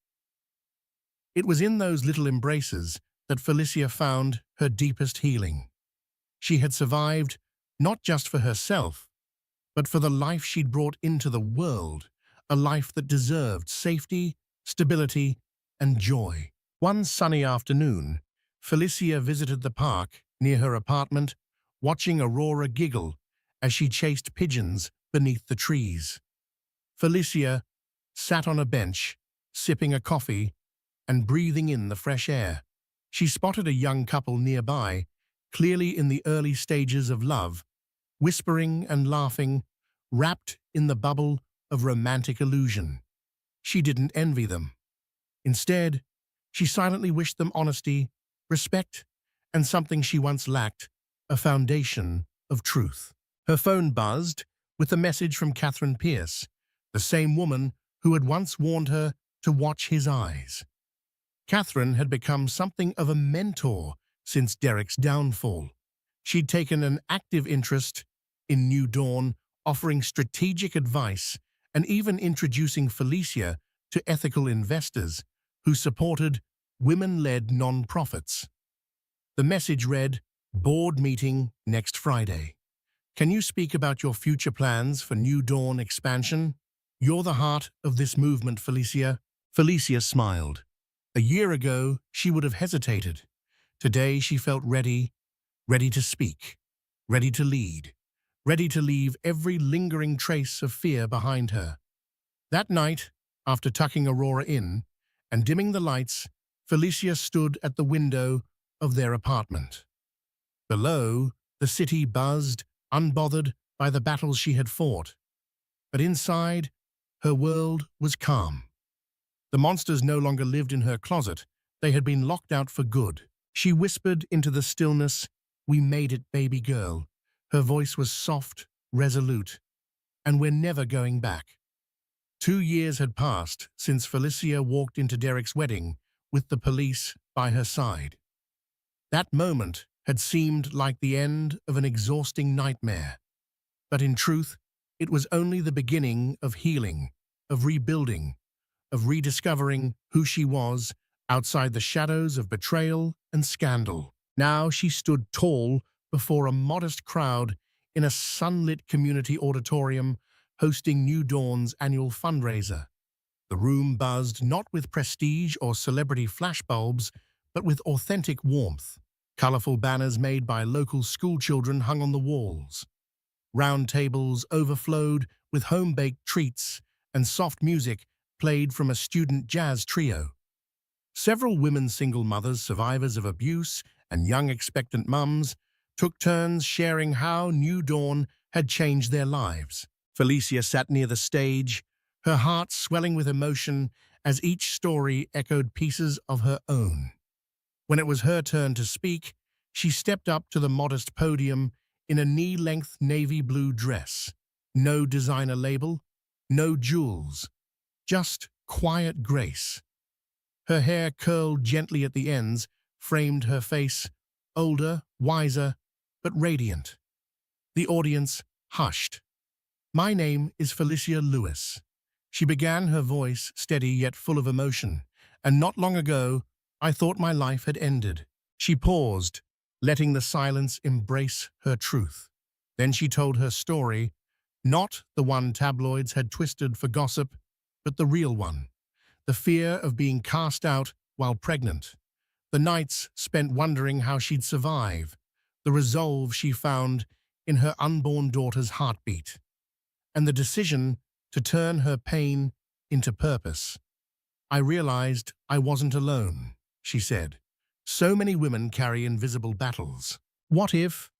It was in those little embraces that Felicia found her deepest healing. She had survived not just for herself, but for the life she'd brought into the world, a life that deserved safety, stability, and joy. One sunny afternoon, Felicia visited the park near her apartment, watching Aurora giggle as she chased pigeons beneath the trees. Felicia sat on a bench, sipping a coffee and breathing in the fresh air. She spotted a young couple nearby, clearly in the early stages of love, whispering and laughing, wrapped in the bubble of romantic illusion. She didn't envy them. Instead, she silently wished them honesty, respect, and something she once lacked, a foundation of truth. Her phone buzzed with a message from Catherine Pierce, the same woman who had once warned her to watch his eyes. Catherine had become something of a mentor since Derek's downfall. She'd taken an active interest in New Dawn, offering strategic advice and even introducing Felicia to ethical investors who supported women-led non-profits. The message read, "Board meeting next Friday. Can you speak about your future plans for New Dawn expansion? You're the heart of this movement, Felicia." Felicia smiled. A year ago, she would have hesitated. Today, she felt ready, ready to speak, ready to lead, ready to leave every lingering trace of fear behind her. That night, after tucking Aurora in and dimming the lights, Felicia stood at the window of their apartment. Below, the city buzzed, unbothered by the battles she had fought. But inside, her world was calm. The monsters no longer lived in her closet. They had been locked out for good. She whispered into the stillness, "We made it, baby girl." Her voice was soft, resolute, "And we're never going back." 2 years had passed since Felicia walked into Derek's wedding with the police by her side. That moment had seemed like the end of an exhausting nightmare. But in truth, it was only the beginning of healing, of rebuilding, of rediscovering who she was outside the shadows of betrayal and scandal. Now she stood tall before a modest crowd in a sunlit community auditorium hosting New Dawn's annual fundraiser. The room buzzed not with prestige or celebrity flashbulbs, but with authentic warmth. Colorful banners made by local schoolchildren hung on the walls. Round tables overflowed with home-baked treats, and soft music played from a student jazz trio. Several women single mothers, survivors of abuse, and young expectant mums took turns sharing how New Dawn had changed their lives. Felicia sat near the stage, her heart swelling with emotion as each story echoed pieces of her own. When it was her turn to speak, she stepped up to the modest podium in a knee-length navy blue dress. No designer label, no jewels, just quiet grace. Her hair curled gently at the ends, framed her face, older, wiser, but radiant. The audience hushed. "My name is Felicia Lewis." She began, her voice steady yet full of emotion. "And not long ago, I thought my life had ended." She paused, letting the silence embrace her truth. Then she told her story, not the one tabloids had twisted for gossip, but the real one. The fear of being cast out while pregnant. The nights spent wondering how she'd survive. The resolve she found in her unborn daughter's heartbeat. And the decision to turn her pain into purpose. "I realized I wasn't alone," she said. "So many women carry invisible battles. What if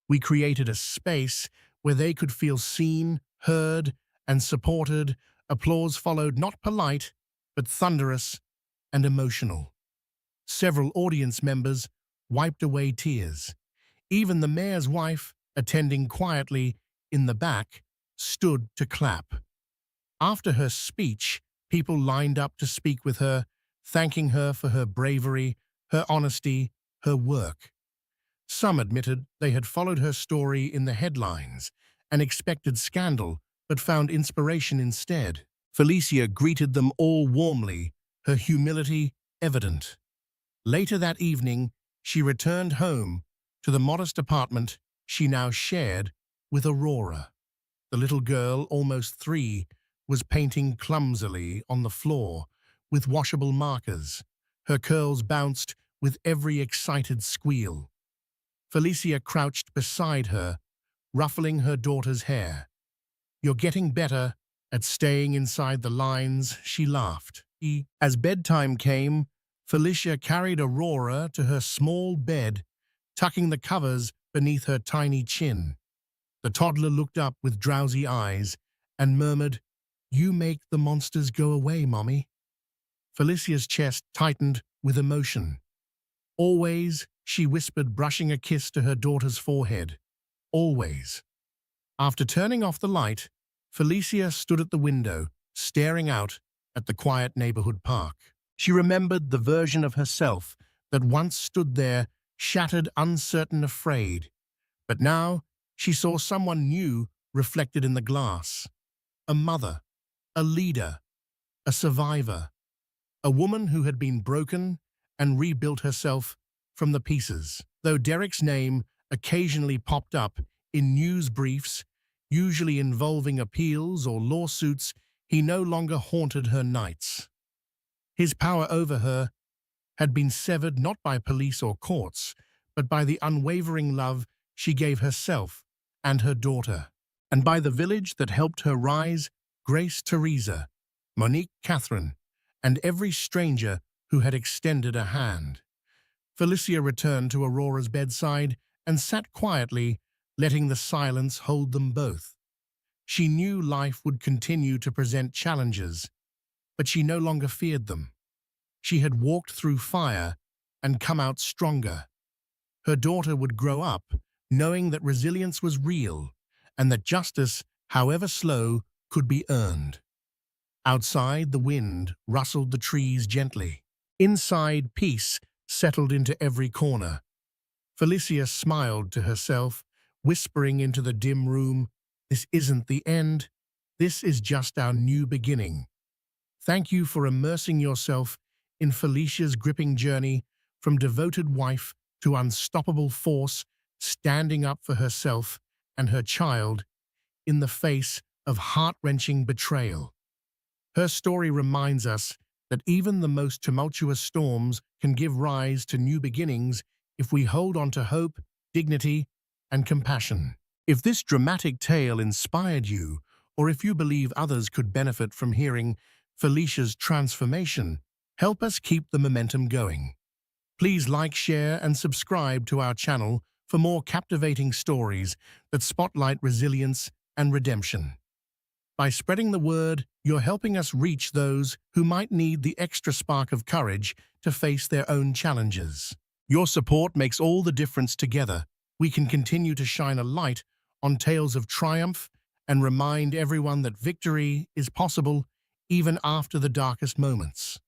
we created a space where they could feel seen, heard, and supported?" Applause followed, not polite, but thunderous and emotional. Several audience members wiped away tears. Even the mayor's wife, attending quietly in the back, stood to clap. After her speech, people lined up to speak with her, thanking her for her bravery, her honesty, her work. Some admitted they had followed her story in the headlines and expected scandal, but found inspiration instead. Felicia greeted them all warmly, her humility evident. Later that evening, she returned home to the modest apartment she now shared with Aurora. The little girl, almost 3, was painting clumsily on the floor with washable markers, Her curls bounced with every excited squeal. Felicia crouched beside her, ruffling her daughter's hair. "You're getting better at staying inside the lines," she laughed. As bedtime came, Felicia carried Aurora to her small bed, tucking the covers beneath her tiny chin. The toddler looked up with drowsy eyes and murmured, "You make the monsters go away, Mommy." Felicia's chest tightened with emotion. "Always," she whispered, brushing a kiss to her daughter's forehead. "Always." After turning off the light, Felicia stood at the window, staring out at the quiet neighborhood park. She remembered the version of herself that once stood there, shattered, uncertain, afraid. But now she saw someone new reflected in the glass. A mother, a leader, a survivor, a woman who had been broken and rebuilt herself from the pieces. Though Derek's name occasionally popped up in news briefs, usually involving appeals or lawsuits, he no longer haunted her nights. His power over her had been severed not by police or courts, but by the unwavering love she gave herself and her daughter, and by the village that helped her rise: Grace, Teresa, Monique, Catherine, and every stranger who had extended a hand. Felicia returned to Aurora's bedside and sat quietly, letting the silence hold them both. She knew life would continue to present challenges, but she no longer feared them. She had walked through fire and come out stronger. Her daughter would grow up knowing that resilience was real and that justice, however slow, could be earned. Outside, the wind rustled the trees gently. Inside, peace settled into every corner. Felicia smiled to herself, whispering into the dim room, "This isn't the end. This is just our new beginning." Thank you for immersing yourself in Felicia's gripping journey from devoted wife to unstoppable force, standing up for herself and her child in the face of heart-wrenching betrayal. Her story reminds us that even the most tumultuous storms can give rise to new beginnings if we hold on to hope, dignity, and compassion. If this dramatic tale inspired you, or if you believe others could benefit from hearing Felicia's transformation, help us keep the momentum going. Please like, share, and subscribe to our channel for more captivating stories that spotlight resilience and redemption. By spreading the word, you're helping us reach those who might need the extra spark of courage to face their own challenges. Your support makes all the difference. Together, we can continue to shine a light on tales of triumph and remind everyone that victory is possible even after the darkest moments.